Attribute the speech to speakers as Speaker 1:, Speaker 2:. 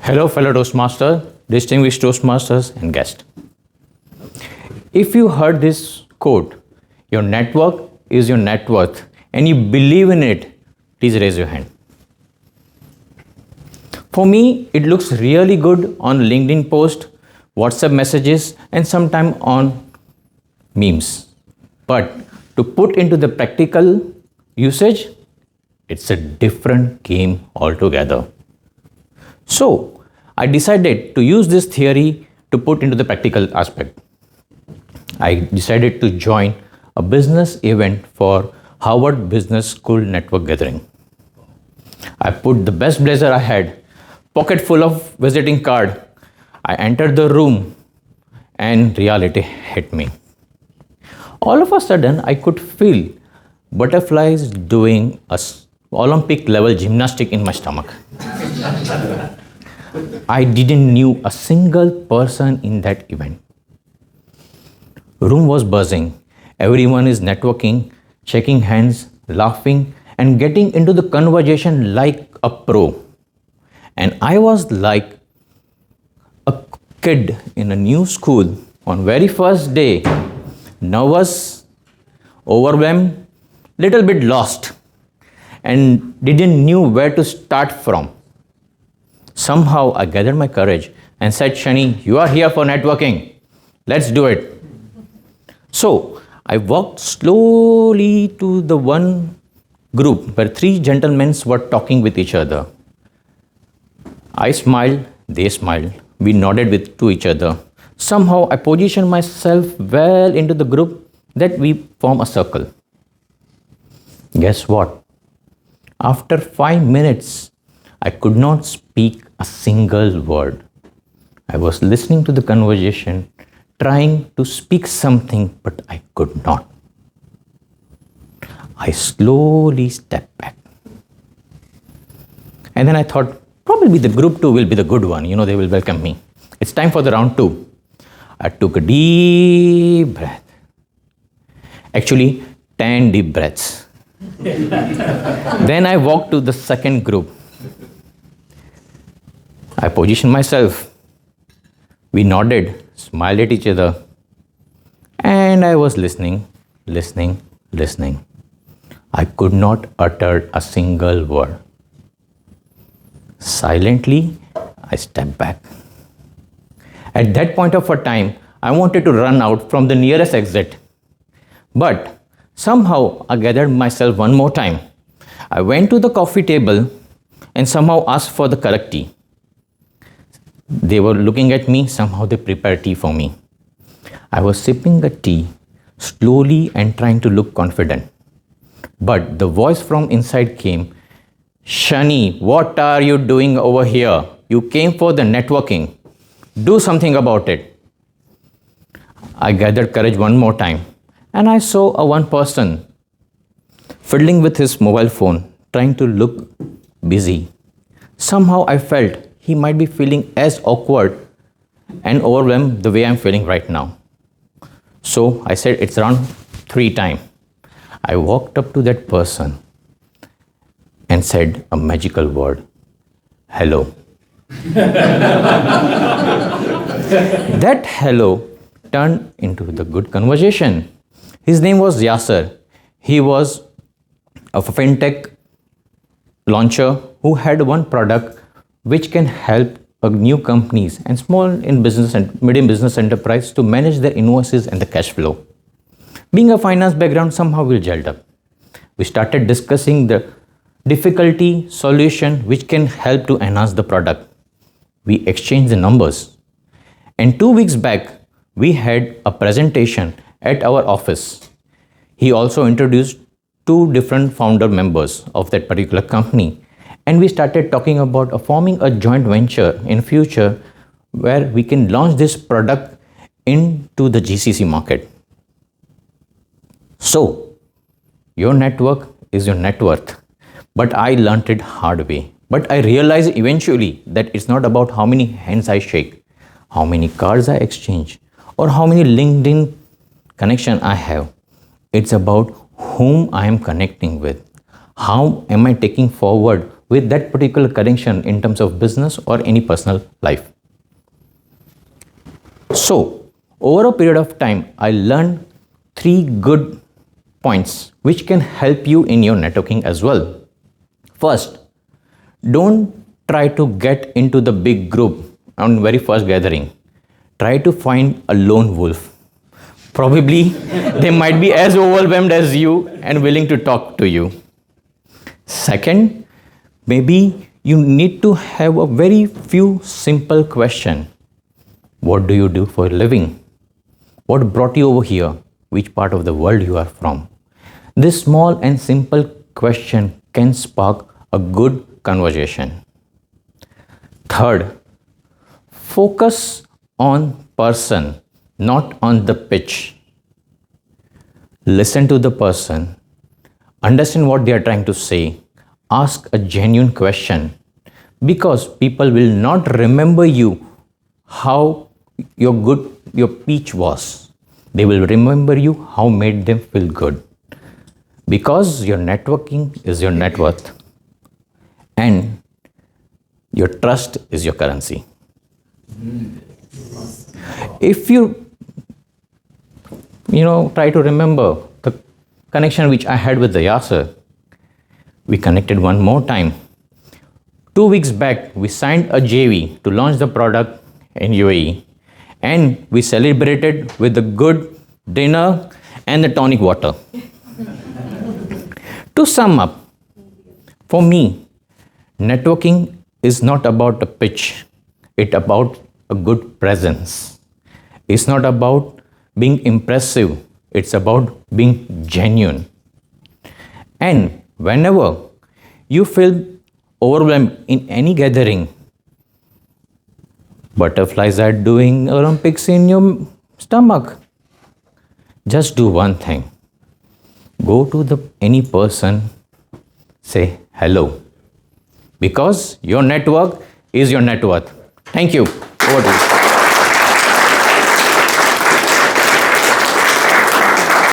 Speaker 1: Hello, fellow Toastmasters, distinguished Toastmasters and guests. If you heard this quote, your network is your net worth, and you believe in it, please raise your hand. For me, it looks really good on LinkedIn post, WhatsApp messages, and sometimes on memes. But to put into the practical usage, it's a different game altogether. So, I decided to use this theory to put into the practical aspect. I decided to join a business event for Harvard Business School network gathering. I put the best blazer I had, pocket full of visiting card. I entered the room and reality hit me. All of a sudden, I could feel butterflies doing a Olympic level gymnastic in my stomach. I didn't knew a single person in that event. Room was buzzing. Everyone is networking, shaking hands, laughing, and getting into the conversation like a pro. And I was like a kid in a new school on very first day, nervous, overwhelmed, little bit lost, and didn't knew where to start from. Somehow I gathered my courage and said, Shani, you are here for networking. Let's do it. So I walked slowly to the one group where three gentlemen were talking with each other. I smiled, they smiled. We nodded to each other. Somehow I positioned myself well into the group that we form a circle. Guess what? After 5 minutes, I could not speak a single word. I was listening to the conversation, trying to speak something, but I could not. I slowly stepped back. And then I thought, probably the group 2 will be the good one. They will welcome me. It's time for the round 2. I took a deep breath. Actually, 10 deep breaths. Then I walked to the second group. I positioned myself. We nodded, smiled at each other, and I was listening. I could not utter a single word. Silently, I stepped back. At that point of a time, I wanted to run out from the nearest exit. But somehow I gathered myself one more time. I went to the coffee table and somehow asked for the correct tea. They were looking at me, somehow they prepared tea for me. I was sipping the tea slowly and trying to look confident. But the voice from inside came, Shani, what are you doing over here? You came for the networking. Do something about it. I gathered courage one more time and I saw one person fiddling with his mobile phone, trying to look busy. Somehow I felt he might be feeling as awkward and overwhelmed the way I'm feeling right now. So I said, it's round 3 time. I walked up to that person and said a magical word, hello. That hello turned into the good conversation. His name was Yasser. He was a fintech launcher who had one product which can help new companies and small in business and medium business enterprise to manage their invoices and the cash flow. Being a finance background, somehow we gelled up. We started discussing the difficulty solution which can help to enhance the product. We exchanged the numbers. And 2 weeks back, we had a presentation at our office. He also introduced 2 different founder members of that particular company. And we started talking about forming a joint venture in future where we can launch this product into the GCC market. So, your network is your net worth. But I learned it hard way. But I realized eventually that it's not about how many hands I shake, how many cards I exchange, or how many LinkedIn connection I have. It's about whom I am connecting with. How am I taking forward with that particular connection in terms of business or any personal life? So, over a period of time, I learned 3 good points which can help you in your networking as well. First, don't try to get into the big group on very first gathering. Try to find a lone wolf. Probably they might be as overwhelmed as you and willing to talk to you. Second, maybe you need to have a very few simple questions. What do you do for a living? What brought you over here? Which part of the world you are from? This small and simple question can spark a good conversation. Third, focus on person, not on the pitch. Listen to the person, understand what they are trying to say, ask a genuine question, because people will not remember you how your speech was. They will remember you how made them feel good. Because your networking is your net worth and your trust is your currency. If you try to remember the connection which I had with the Yasser, we connected one more time. 2 weeks back, we signed a JV to launch the product in UAE, and we celebrated with a good dinner and the tonic water. To sum up, for me, networking is not about a pitch. It's about a good presence. It's not about being impressive. It's about being genuine. And whenever you feel overwhelmed in any gathering, butterflies are doing Olympics in your stomach, just do one thing. Go to any person, say hello. Because your network is your net worth. Thank you. Over to you.